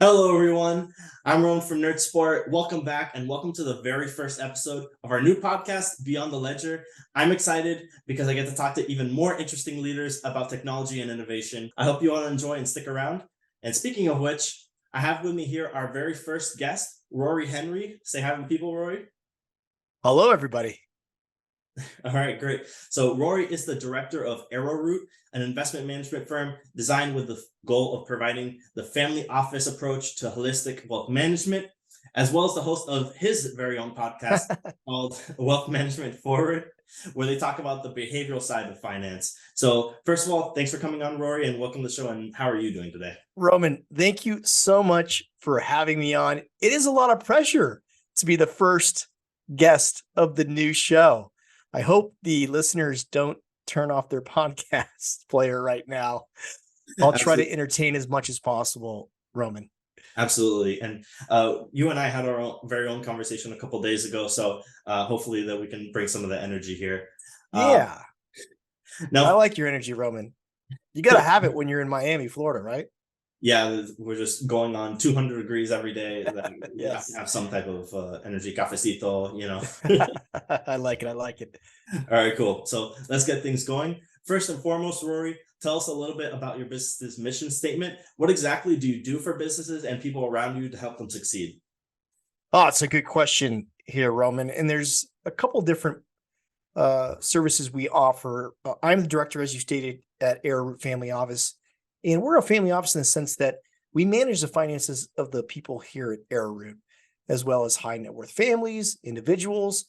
Hello, everyone. I'm Rowan from Nerd Sport. Welcome back and welcome to the very first episode of our new podcast, Beyond the Ledger. I'm excited because I get to talk to even more interesting leaders about technology and innovation. I hope you all enjoy and stick around. And speaking of which, I have with me here our very first guest, Rory Henry. Say hi to people, Rory. Hello, everybody. All right, great. So Rory is the director of Arrowroot, an investment management firm designed with the goal of providing the family office approach to holistic wealth management, as well as the host of his very own podcast called Wealth Management Forward, where they talk about the behavioral side of finance. So first of all, thanks for coming on, Rory, and welcome to the show. And how are you doing today? Roman, thank you so much for having me on. It is a lot of pressure to be the first guest of the new show. I hope the listeners don't turn off their podcast player right now. I'll try to entertain as much as possible, Roman. Absolutely. And you and I had our very own conversation a couple of days ago. So hopefully that we can bring some of the energy here. Yeah. Now, I like your energy, Roman. You got to have it when you're in Miami, Florida, right? Yeah, we're just going on 200 degrees every day. You have Yes. to have some type of energy, cafecito, I like it. I like it. All right, cool. So let's get things going. First and foremost, Rory, tell us a little bit about your business's mission statement. What exactly do you do for businesses and people around you to help them succeed? Oh, it's a good question here, Roman. And there's a couple different services we offer. I'm the director, as you stated, at Arrowroot Family Office. And we're a family office in the sense that we manage the finances of the people here at Arrowroot, as well as high net worth families, individuals.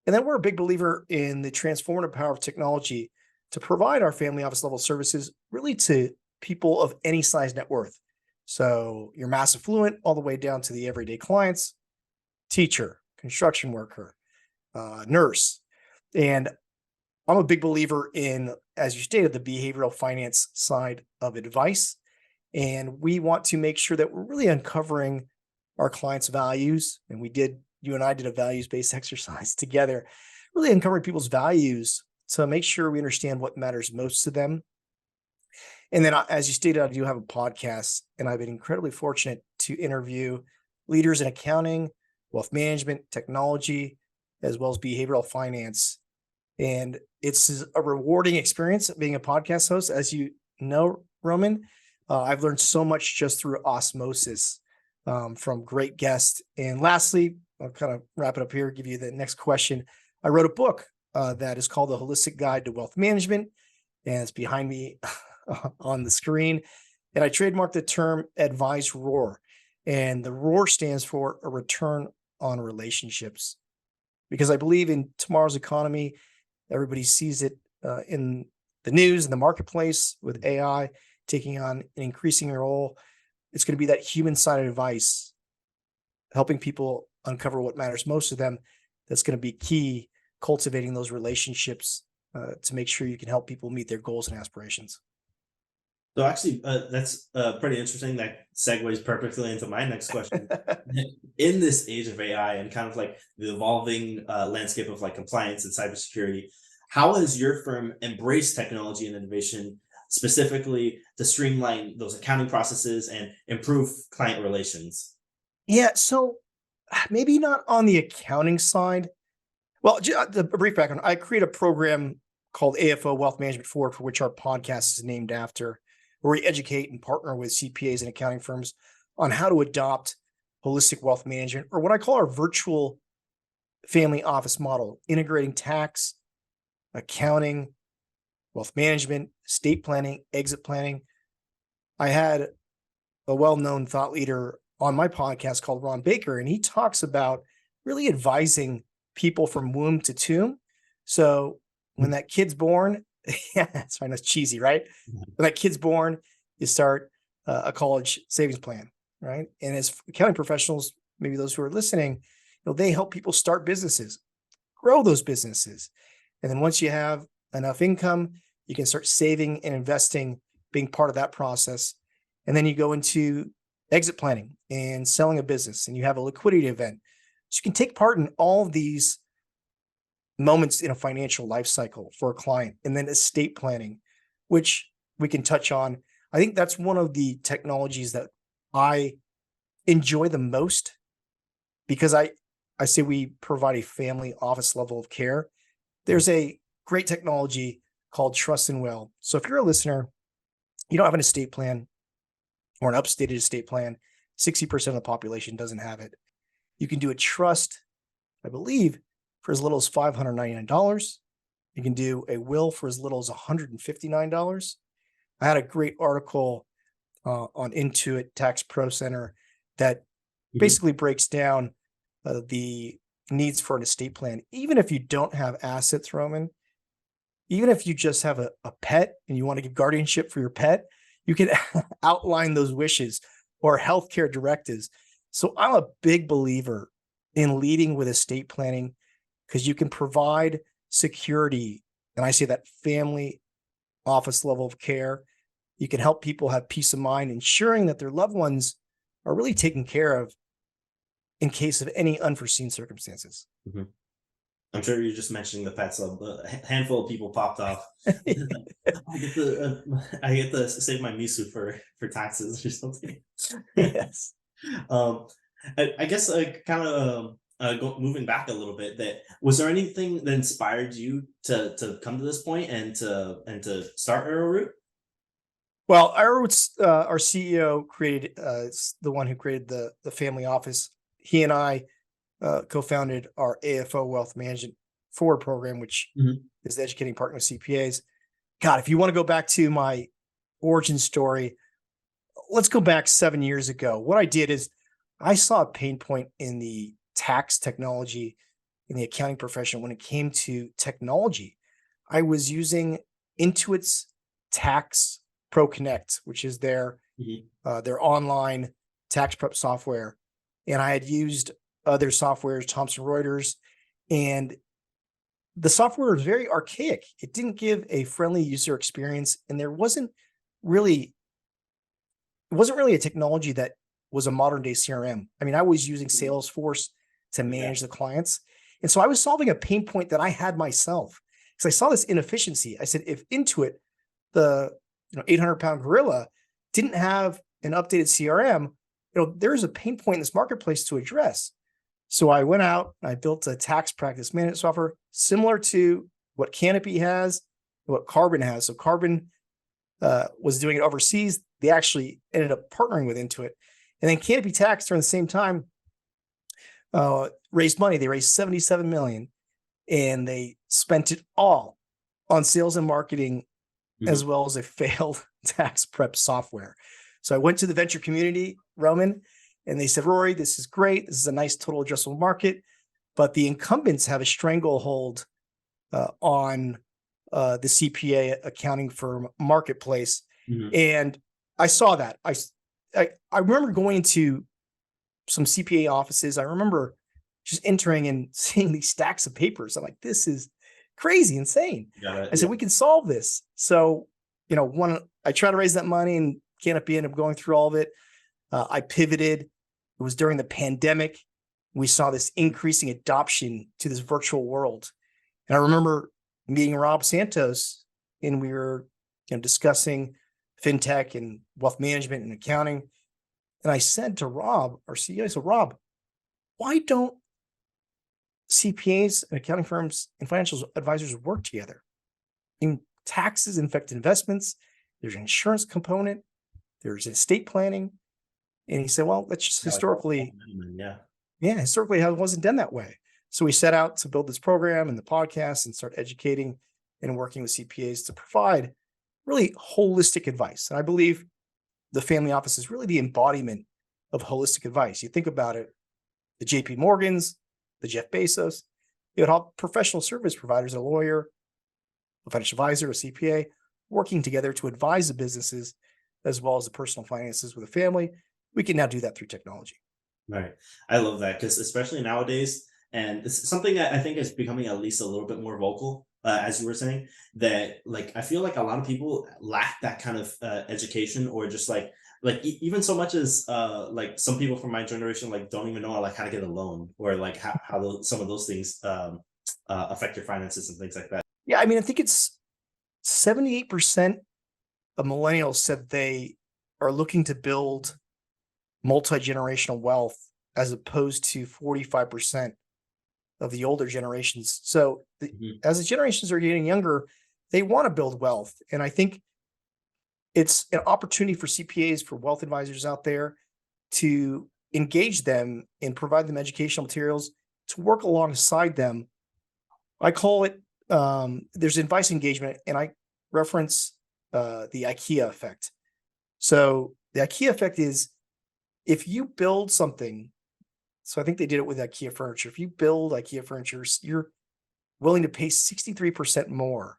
And then we're a big believer in the transformative power of technology to provide our family office level services really to people of any size net worth. So your mass affluent all the way down to the everyday clients, teacher, construction worker, nurse. And I'm a big believer in, as you stated, the behavioral finance side of advice. And we want to make sure that we're really uncovering our clients' values. And you and I did a values-based exercise together, really uncovering people's values to make sure we understand what matters most to them. And then, as you stated, I do have a podcast, and I've been incredibly fortunate to interview leaders in accounting, wealth management, technology, as well as behavioral finance. And it's a rewarding experience being a podcast host. As you know, Roman, I've learned so much just through osmosis from great guests. And lastly, I'll kind of wrap it up here, give you the next question. I wrote a book that is called The Holistic Guide to Wealth Management, and it's behind me on the screen. And I trademarked the term Advise ROAR. And the ROAR stands for a return on relationships, because I believe in tomorrow's economy. Everybody sees it in the news and the marketplace with AI taking on an increasing role. It's going to be that human side of advice, helping people uncover what matters most to them. That's going to be key, cultivating those relationships to make sure you can help people meet their goals and aspirations. So actually, that's pretty interesting. That segues perfectly into my next question. In this age of AI and kind of like the evolving landscape of like compliance and cybersecurity, how has your firm embraced technology and innovation specifically to streamline those accounting processes and improve client relations? Yeah, so maybe not on the accounting side. Well, a brief background. I create a program called AFO Wealth Management Forward, for which our podcast is named after, where we educate and partner with CPAs and accounting firms on how to adopt holistic wealth management, or what I call our virtual family office model, integrating tax, accounting, wealth management, estate planning, exit planning. I had a well-known thought leader on my podcast called Ron Baker, and he talks about really advising people from womb to tomb. So when that kid's born, yeah, that's right. That's cheesy, right? When that kid's born, you start a college savings plan, right? And as accounting professionals, maybe those who are listening, they help people start businesses, grow those businesses. And then once you have enough income, you can start saving and investing, being part of that process. And then you go into exit planning and selling a business, and you have a liquidity event. So you can take part in all of these moments in a financial life cycle for a client. And then estate planning, which we can touch on. I think that's one of the technologies that I enjoy the most, because I say we provide a family office level of care. There's a great technology called Trust and Will. So if you're a listener, you don't have an estate plan or an upstated estate plan, 60% of the population doesn't have it. You can do a trust, I believe, for as little as $599. You can do a will for as little as $159. I had a great article on Intuit Tax Pro Center that basically breaks down the needs for an estate plan. Even if you don't have assets, Roman, even if you just have a pet and you want to give guardianship for your pet, you can outline those wishes or healthcare directives. So I'm a big believer in leading with estate planning, because you can provide security. And I say that family office level of care. You can help people have peace of mind, ensuring that their loved ones are really taken care of in case of any unforeseen circumstances. I'm sure you're just mentioning the pets. A handful of people popped off. I get to save my misu for taxes or something. Yes. I guess kind of moving back a little bit. That was there anything that inspired you to come to this point and to start Arrowroot? Well, our CEO created, the one who created the family office. He and I co-founded our AFO Wealth Management Forward program, which is the educating partner with CPAs. God, if you want to go back to my origin story, let's go back 7 years ago. What I did is I saw a pain point in the tax technology in the accounting profession when it came to technology. I was using Intuit's Tax Pro Connect, which is their online tax prep software. And I had used other softwares, Thomson Reuters, and the software was very archaic. It didn't give a friendly user experience, and it wasn't really a technology that was a modern day CRM. I mean, I was using Salesforce to manage the clients. And so I was solving a pain point that I had myself, because I saw this inefficiency. I said, if Intuit, the 800-pound gorilla, didn't have an updated CRM, there's a pain point in this marketplace to address. So I went out and I built a tax practice management software similar to what Canopy has, what Carbon has. So Carbon was doing it overseas. They actually ended up partnering with Intuit. And then Canopy Tax, during the same time, raised money. They raised $77 million, and they spent it all on sales and marketing, as well as a failed tax prep software. So I went to the venture community, Roman, and they said, Rory, this is great. This is a nice total addressable market, but the incumbents have a stranglehold on the CPA accounting firm marketplace. And I saw that. I remember going to some CPA offices. I remember just entering and seeing these stacks of papers. I'm like, this is crazy, insane. I said, we can solve this. So, I tried to raise that money, and Canopy ended up going through all of it. I pivoted. It was during the pandemic. We saw this increasing adoption to this virtual world. And I remember meeting Rob Santos, and we were discussing fintech and wealth management and accounting. And I said to Rob, our CEO, I said, Rob, why don't CPAs and accounting firms and financial advisors work together? In taxes affect investments, there's an insurance component, there's estate planning. And he said, well, that's just historically, historically how it wasn't done that way. So we set out to build this program and the podcast and start educating and working with CPAs to provide really holistic advice. And I believe the family office is really the embodiment of holistic advice. You think about it, the JP Morgans, the Jeff Bezos, you had all professional service providers, a lawyer, a financial advisor, a CPA, working together to advise the businesses as well as the personal finances with a family. We can now do that through technology. Right. I love that, because especially nowadays, and it's something that I think is becoming at least a little bit more vocal, as you were saying, that I feel like a lot of people lack that kind of education, or just even so much as some people from my generation don't even know how to get a loan, or how some of those things affect your finances and things like that. Yeah, I mean, I think it's 78% of millennials said they are looking to build multi-generational wealth as opposed to 45% of the older generations. So Mhm. as the generations are getting younger, they want to build wealth. And I think it's an opportunity for CPAs, for wealth advisors out there to engage them and provide them educational materials to work alongside them. I call it, there's advice engagement, and I reference the IKEA effect. So the IKEA effect is if you build something, so I think they did it with IKEA furniture. If you build IKEA furniture, you're willing to pay 63% more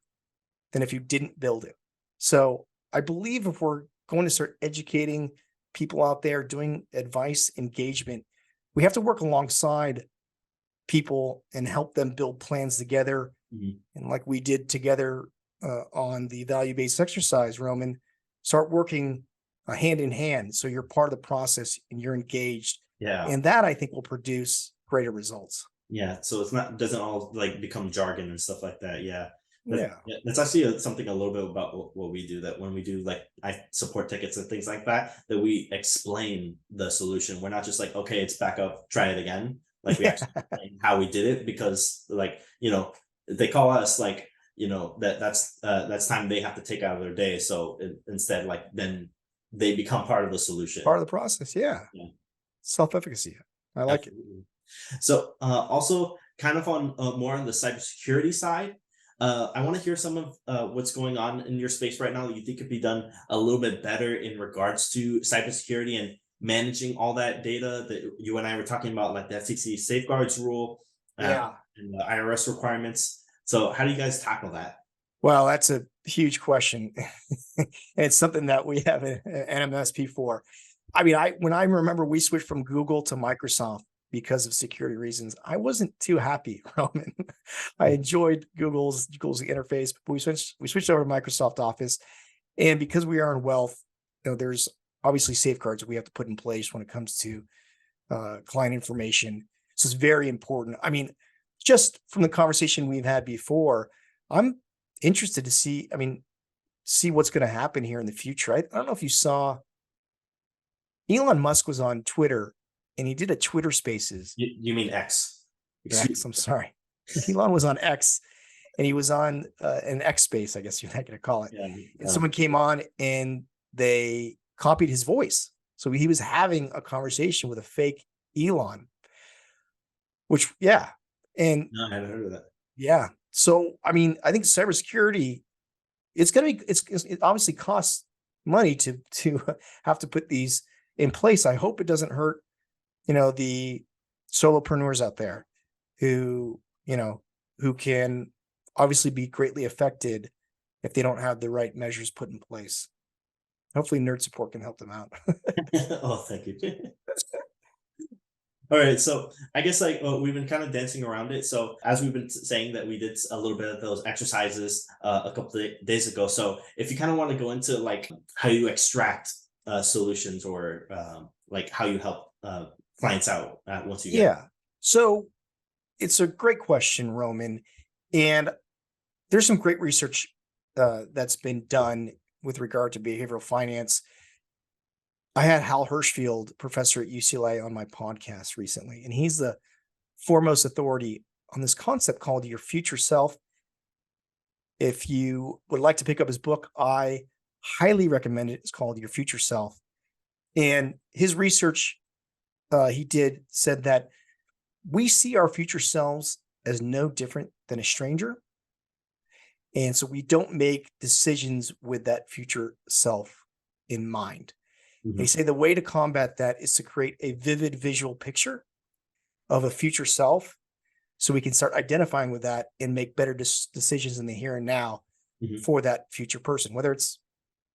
than if you didn't build it. So I believe if we're going to start educating people out there doing advice engagement, we have to work alongside people and help them build plans together. Mhm. And like we did together on the value-based exercise, Roman, start working hand in hand. So you're part of the process and you're engaged. Yeah. And that I think will produce greater results. Yeah, so it's not doesn't all like become jargon and stuff like that. Yeah, Yeah. yeah, that's actually something a little bit about what we do. That when we do like I support tickets and things like that, that we explain the solution. We're not just like, okay, it's back up, try it again. Like we actually Yeah. explain how we did it because like they call us like that's time they have to take out of their day. So instead, like then they become part of the solution. Part of the process. Yeah. Yeah, Self-efficacy. I like it. absolutely. So, also kind of on more on the cybersecurity side, I want to hear some of what's going on in your space right now that you think could be done a little bit better in regards to cybersecurity and managing all that data that you and I were talking about, like the FCC safeguards rule Yeah. and the IRS requirements. So, how do you guys tackle that? Well, that's a huge question. And it's something that we have an MSP for. I mean, when I remember we switched from Google to Microsoft because of security reasons, I wasn't too happy, Roman. I enjoyed Google's interface, but we switched over to Microsoft Office. And because we are in wealth, there's obviously safeguards we have to put in place when it comes to client information. So it's very important. I mean, just from the conversation we've had before, I'm interested to see what's going to happen here in the future. I don't know if you saw Elon Musk was on Twitter and he did a Twitter Spaces. You mean X? Excuse X, I'm sorry. Elon was on X and he was on an X space, I guess you're not going to call it. me. And someone came on and they copied his voice. So he was having a conversation with a fake Elon, which, yeah. And No, I hadn't heard of that. yeah. So, I mean, I think cybersecurity, it obviously costs money to have to put these in place. I hope it doesn't hurt, the solopreneurs out there who, who can obviously be greatly affected if they don't have the right measures put in place. Hopefully nerd support can help them out. Oh, thank you. All right, so I guess like we've been kind of dancing around it. So as we've been saying that we did a little bit of those exercises a couple of days ago. So if you kind of want to go into like how you extract solutions or like how you help clients out once you get. Yeah. So it's a great question, Roman. And there's some great research that's been done with regard to behavioral finance. I had Hal Hirschfield, professor at UCLA, on my podcast recently, and he's the foremost authority on this concept called your future self. If you would like to pick up his book, I highly recommend it. It's called Your Future Self. And his research he did said that we see our future selves as no different than a stranger. And so we don't make decisions with that future self in mind. They Mhm. say the way to combat that is to create a vivid visual picture of a future self so we can start identifying with that and make better decisions in the here and now Mhm. for that future person, whether it's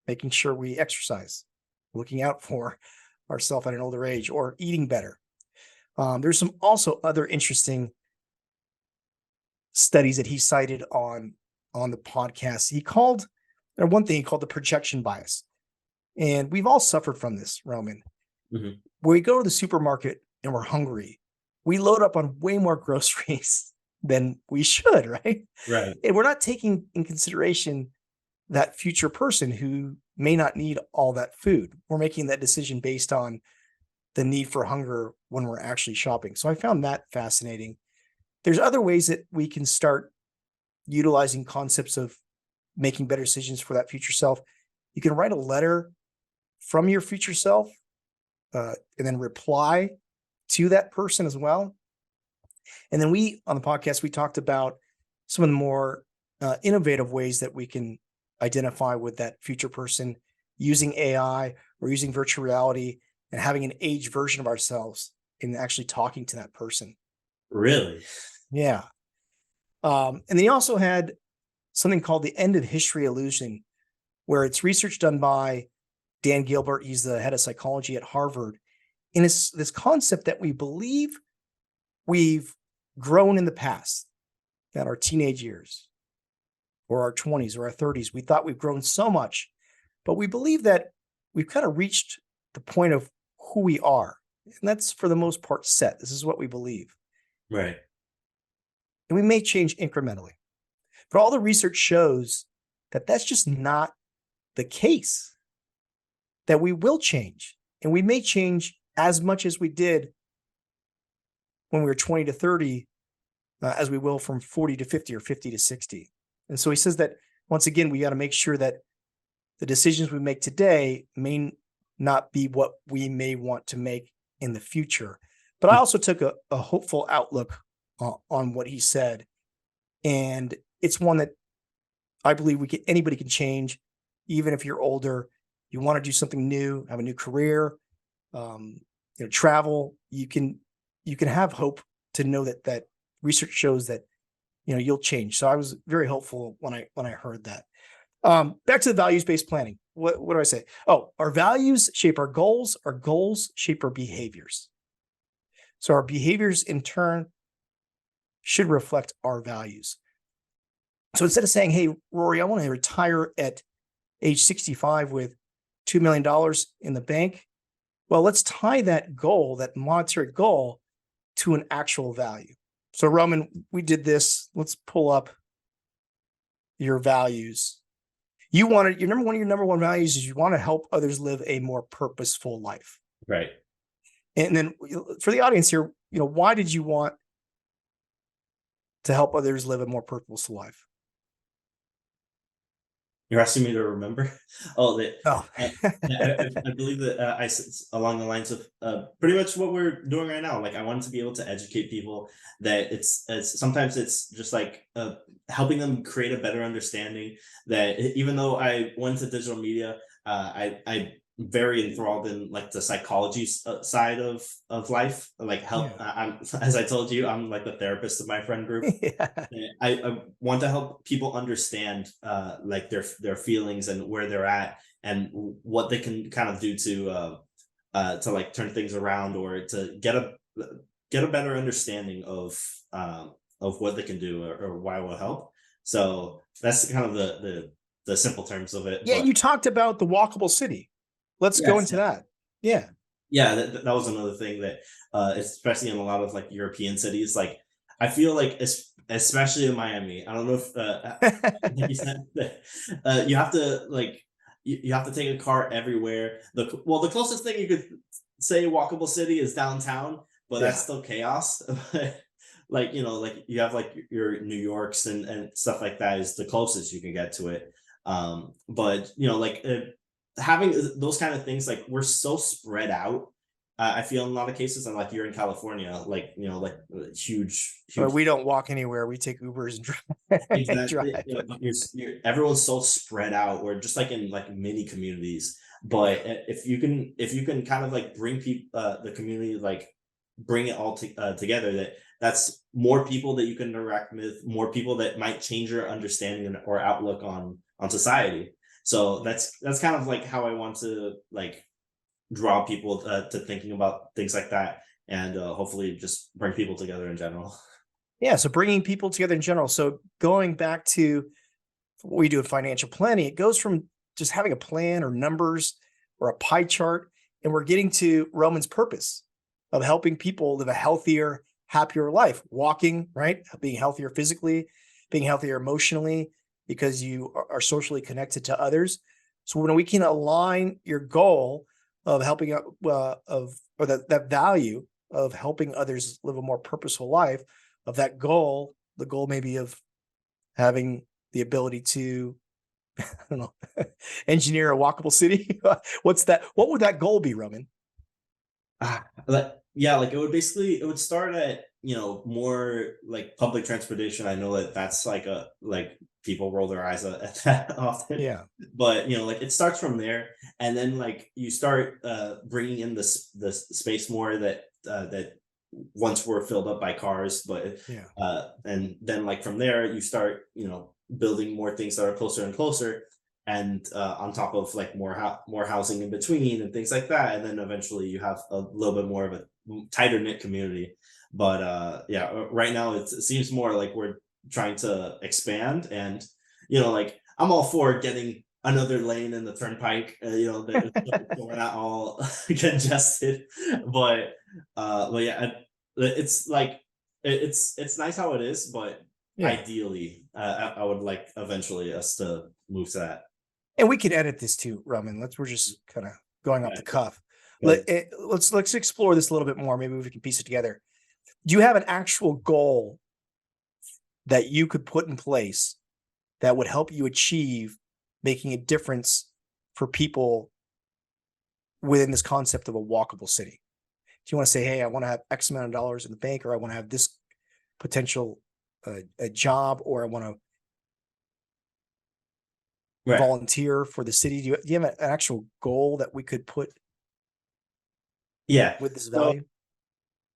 making sure we exercise, looking out for ourselves at an older age, or eating better. There's some also other interesting studies that he cited on the podcast. One thing he called the projection bias. And we've all suffered from this, Roman. Mhm. When we go to the supermarket and we're hungry, we load up on way more groceries than we should, right? Right. And we're not taking in consideration that future person who may not need all that food. We're making that decision based on the need for hunger when we're actually shopping. So I found that fascinating. There's other ways that we can start utilizing concepts of making better decisions for that future self. You can write a letter from your future self and then reply to that person as well. And then on the podcast, we talked about some of the more innovative ways that we can identify with that future person using AI or using virtual reality and having an aged version of ourselves and actually talking to that person. Really? Yeah. And then he also had something called the end of history illusion, where it's research done by Dan Gilbert. He's the head of psychology at Harvard. And it's this concept that we believe we've grown in the past, that our teenage years or our 20s or our 30s, we thought we've grown so much, but we believe that we've kind of reached the point of who we are. And that's for the most part set. This is what we believe. Right. And we may change incrementally. But all the research shows that that's just not the case, that we will change. And we may change as much as we did when we were 20 to 30, as we will from 40 to 50 or 50 to 60. And so he says that, once again, we got to make sure that the decisions we make today may not be what we may want to make in the future. But I also took a hopeful outlook on what he said. And it's one that I believe anybody can change, even if you're older. You want to do something new, have a new career, travel. You can have hope to know that research shows that you'll change. So I was very hopeful when I heard that. Back to the values-based planning. What do I say? Oh, our values shape our goals shape our behaviors. So our behaviors in turn should reflect our values. So instead of saying, hey, Rory, I want to retire at age 65 with $2 million in the bank. Well, let's tie that goal, that monetary goal, to an actual value. So Roman, we did this. Let's pull up your values. Your number one values is you want to help others live a more purposeful life. Right. And then for the audience here, why did you want to help others live a more purposeful life? You're asking me to remember? Oh, Oh, I believe that along the lines of pretty much what we're doing right now. Like, I wanted to be able to educate people that it's sometimes it's just like helping them create a better understanding that even though I went to digital media, I very enthralled in like the psychology side of life. Like help. yeah. I'm as I told you, I'm like the therapist of my friend group. Yeah. I want to help people understand like their feelings and where they're at and what they can kind of do to like turn things around or to get a better understanding of what they can do or why it will help. So that's kind of the simple terms of it. Yeah, But you talked about the walkable city. Let's go yes, into that. Yeah. yeah, that was another thing that especially in a lot of like European cities, like I feel like especially in Miami, I don't know if I think you said that you have to like you have to take a car everywhere. The closest thing you could say walkable city is downtown, but that's Yeah. still chaos. Like like you have like your New Yorks and stuff like that is the closest you can get to it. But like having those kind of things, like we're so spread out. I feel in a lot of cases, and like you're in California, like like huge. We don't walk anywhere. We take Ubers and drive. and Exactly. drive. Everyone's so spread out. We're just like in like mini communities. But if you can kind of like bring people, the community, like bring it all together, that's more people that you can interact with, more people that might change your understanding or outlook on society. So that's kind of like how I want to like draw people to thinking about things like that, and hopefully just bring people together in general. Yeah. So bringing people together in general. So going back to what we do in financial planning, it goes from just having a plan or numbers or a pie chart, and we're getting to Roman's purpose of helping people live a healthier, happier life, walking, right? Being healthier physically, being healthier emotionally, because you are socially connected to others. So when we can align your goal of helping out, or that value of helping others live a more purposeful life, of that goal, the goal maybe of having the ability to, I don't know, engineer a walkable city. What's that? What would that goal be, Roman? Like, yeah, like it would start at, more like public transportation. I know that that's like people roll their eyes at that often, Yeah. but like it starts from there, and then like you start bringing in the space more that once we're filled up by cars, but Yeah. and then like from there you start building more things that are closer and closer, and on top of like more housing in between and things like that, and then eventually you have a little bit more of a tighter knit community. But yeah, right now it seems more like we're trying to expand, and like I'm all for getting another lane in the turnpike, so we're not all congested. But yeah, it's like it's nice how it is, but Yeah. ideally, I would like eventually us to move to that. And we can edit this too, Roman. We're just kind of going off Yeah, the cuff. good. Let's explore this a little bit more. Maybe we can piece it together. Do you have an actual goal that you could put in place that would help you achieve making a difference for people within this concept of a walkable city? Do you want to say, hey, I want to have X amount of dollars in the bank, or I want to have this potential a job, or I want to Right. volunteer for the city? Do you have an actual goal that we could put Yeah. with this So value?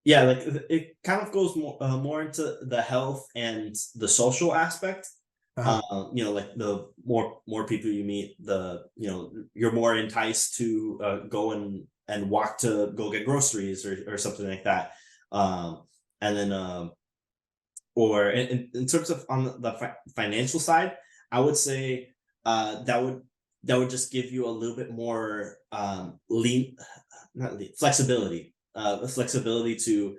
yeah, like it kind of goes more into the health and the social aspect. Uh-huh. Like the more people you meet, the you're more enticed to go and walk to go get groceries or something like that. And then or in terms of on the financial side, I would say that would just give you a little bit more lean not lean, flexibility, the flexibility to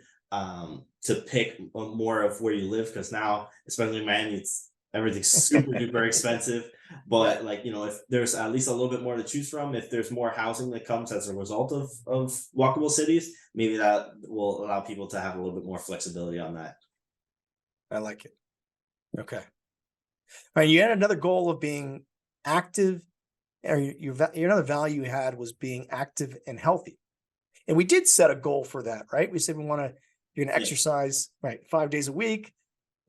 pick more of where you live, because now, especially in Miami, it's everything's super duper expensive. Yeah. But like if there's at least a little bit more to choose from, if there's more housing that comes as a result of walkable cities, maybe that will allow people to have a little bit more flexibility on that. I like it. Okay. All right. You had another goal of being active, or your another value you had was being active and healthy. And we did set a goal for that, right? We said you're going to Yeah. exercise, right, 5 days a week,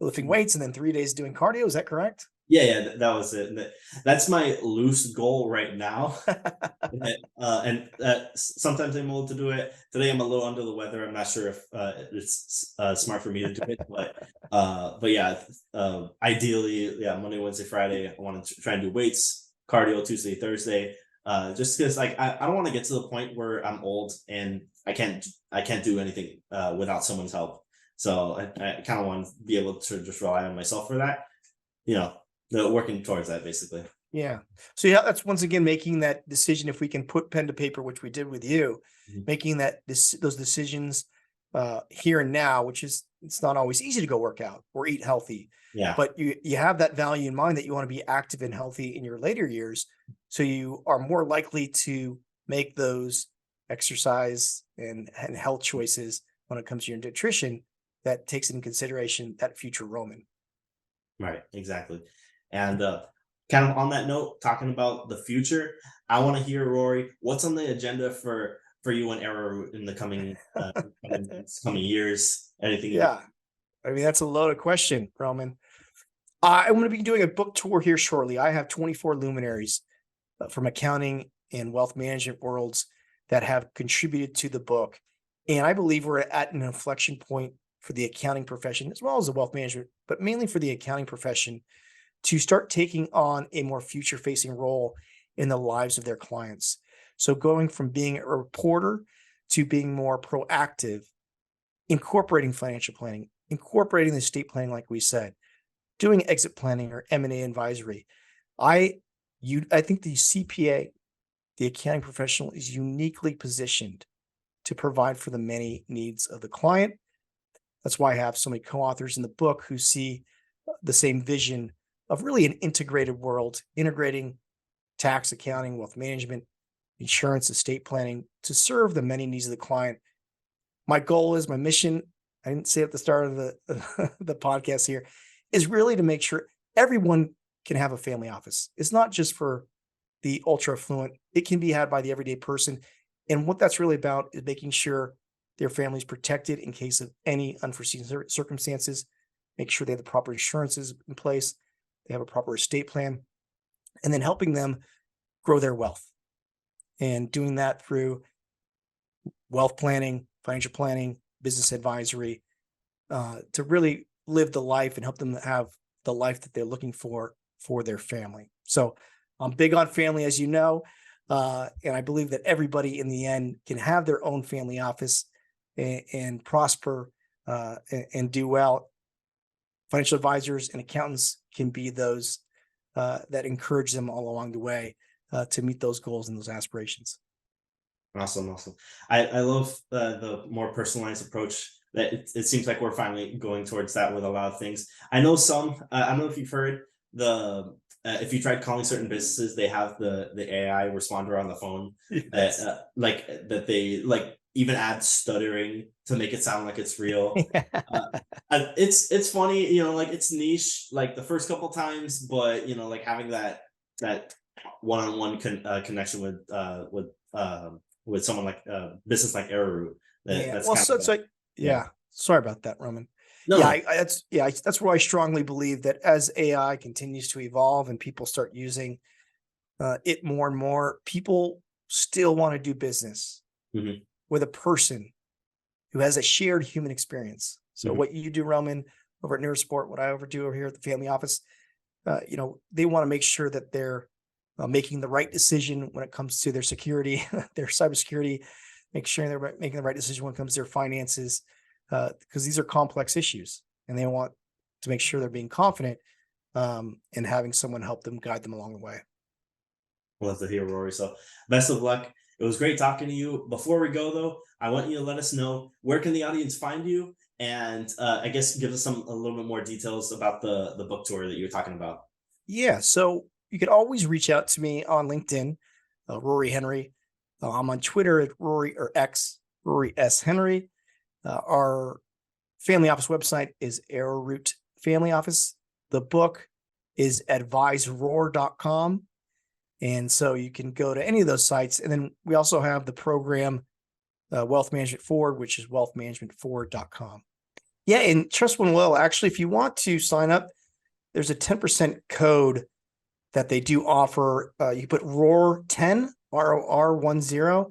lifting weights, and then 3 days doing cardio. Is that correct? Yeah, yeah, that was it. That's my loose goal right now. And sometimes I'm able to do it. Today I'm a little under the weather. I'm not sure if it's smart for me to do it, but yeah, ideally, yeah, Monday, Wednesday, Friday, I want to try and do weights, cardio Tuesday, Thursday. Just because like I don't want to get to the point where I'm old and I can't do anything without someone's help. So I kind of want to be able to just rely on myself for that. You know, working towards that basically. Yeah. So yeah, that's once again making that decision. If we can put pen to paper, which we did with you, Mhm. making those decisions here and now, which is, it's not always easy to go work out or eat healthy, Yeah. but you have that value in mind that you want to be active and healthy in your later years, so you are more likely to make those exercise and health choices when it comes to your nutrition that takes into consideration that future Roman. Right, exactly. And kind of on that note, talking about the future, I want to hear, Rory, what's on the agenda for you and Arrowroot in the coming months, coming years? Anything you Yeah. I mean, that's a loaded question, Roman. I'm going to be doing a book tour here shortly. I have 24 luminaries from accounting and wealth management worlds that have contributed to the book. And I believe we're at an inflection point for the accounting profession, as well as the wealth management, but mainly for the accounting profession, to start taking on a more future facing role in the lives of their clients. So going from being a reporter to being more proactive, incorporating financial planning, incorporating the estate planning, like we said, doing exit planning or M&A advisory. I I think the CPA, the accounting professional, is uniquely positioned to provide for the many needs of the client. That's why I have so many co-authors in the book who see the same vision of really an integrated world, integrating tax, accounting, wealth management, insurance, estate planning to serve the many needs of the client. My goal is, my mission, I didn't say at the start of the, the podcast here, is really to make sure everyone can have a family office. It's not just for the ultra affluent. It can be had by the everyday person. And what that's really about is making sure their family is protected in case of any unforeseen circumstances, make sure they have the proper insurances in place, they have a proper estate plan, and then helping them grow their wealth. And doing that through wealth planning, financial planning, business advisory, to really live the life and help them have the life that they're looking for their family. So I'm big on family, as you know, and I believe that everybody in the end can have their own family office and prosper and do well. Financial advisors and accountants can be those that encourage them all along the way to meet those goals and those aspirations. Awesome. I love the more personalized approach that it seems like we're finally going towards that with a lot of things. I know I don't know if you've heard if you tried calling certain businesses, they have the AI responder on the phone. Yes. That they like even add stuttering to make it sound like it's real. It's funny, like it's niche like the first couple times, but like having that one-on-one connection with someone like business like Arrowroot. That's Well, kind so of it's like, yeah. sorry about that, Roman. No, That's where I strongly believe that as AI continues to evolve and people start using it more and more, people still want to do business mhm, with a person who has a shared human experience. So mhm. what you do, Roman, over at Neurosport, what I overdo over here at the family office, they want to make sure that they're making the right decision when it comes to their security, their cybersecurity, make sure they're making the right decision when it comes to their finances, because these are complex issues, and they want to make sure they're being confident and having someone help them guide them along the way. Love to hear, Rory. So best of luck. It was great talking to you. Before we go though, I want you to let us know where can the audience find you, and I guess give us a little bit more details about the book tour that you were talking about. Yeah, so you can always reach out to me on LinkedIn, Rory Henry. I'm on Twitter at Rory or X, Rory S. Henry. Our family office website is Arrowroot Family Office. The book is adviseroar.com. And so you can go to any of those sites. And then we also have the program Wealth Management Forward, which is wealthmanagementforward.com. Yeah, and Trust One Will, actually, if you want to sign up, there's a 10% code that they do offer. You put ROAR10, ROR10.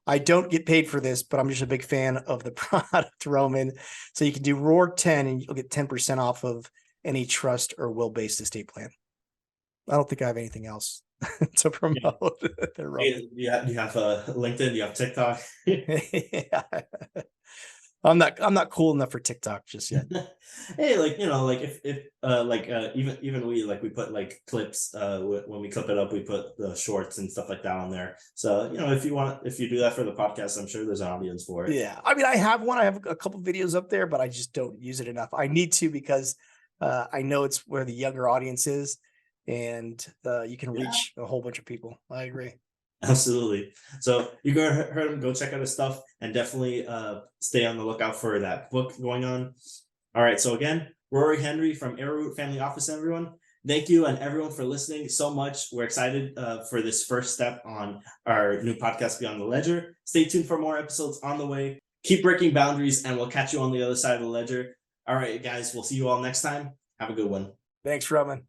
I don't get paid for this, but I'm just a big fan of the product, Roman. So you can do ROAR10 and you'll get 10% off of any trust or will-based estate plan. I don't think I have anything else to promote there, Roman. You have LinkedIn, you have TikTok. Yeah. I'm not cool enough for TikTok just yet. Hey, like if even we put like clips when we clip it up, we put the shorts and stuff like that on there. So if you do that for the podcast, I'm sure there's an audience for it. Yeah, I mean, I have a couple videos up there, but I just don't use it enough. I need to, because I know it's where the younger audience is, and you can Yeah, reach a whole bunch of people. I agree. absolutely. So you heard him, go check out his stuff, and definitely stay on the lookout for that book going on. All right. So again, Rory Henry from Arrowroot Family Office, everyone. Thank you and everyone for listening so much. We're excited for this first step on our new podcast, Beyond the Ledger. Stay tuned for more episodes on the way. Keep breaking boundaries, and we'll catch you on the other side of the ledger. All right, guys, we'll see you all next time. Have a good one. Thanks, Roman.